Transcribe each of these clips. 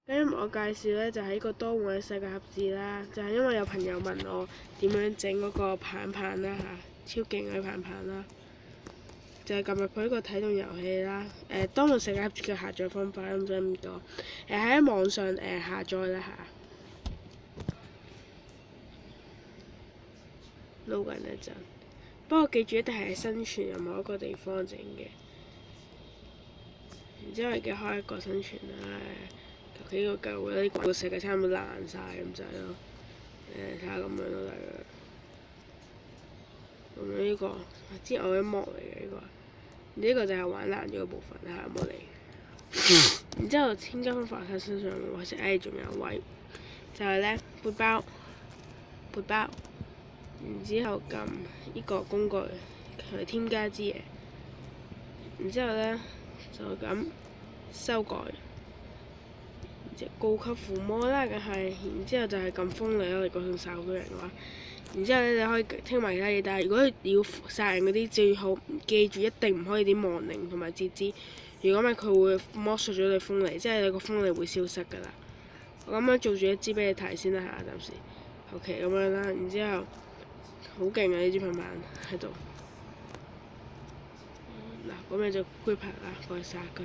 咁我介紹咧就係呢個多換嘅世界盒子啦，就係因為有朋友問我點樣整嗰個棒棒啦超勁嘅棒棒啦，就係撳入去呢個啟動遊戲啦。多換世界盒子嘅下載方法唔使咁多，喺網上下載啦撈緊一陣，不過記住一定係喺生存任何一個地方整嘅。然之後而家開一個生存啦。求其呢個舊嗰啲個世界差唔多爛晒咁滯咯。睇下咁樣咯，大約。咁樣呢個之後一幕嚟嘅呢個，呢個就係玩爛咗嘅部分，睇下有冇嚟。然之後千金發晒身上喎，或者仲有位，就係咧背包，然之後撳呢個工具去添加支嘢，然之後咧就咁修改。隻高級附魔啦，梗係，然之後就係撳鋒利咯。你講到殺好多人嘅話，然之後咧你可以聽埋其他嘢，但係如果你要殺人嗰啲，最好記住一定唔可以點亡靈同埋截肢。如果唔係佢會剝削咗你鋒利，即係你個鋒利會消失㗎啦。我咁樣做住一支俾你睇先啦嚇，暫時。OK 咁樣啦，然之後好勁啊！呢支棒棒喺度。嗱，咁你就 grip 啦，過去殺佢。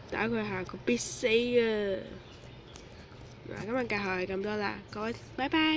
打佢下，佢必死啊！嗱，今日教學係咁多啦，各位，拜拜。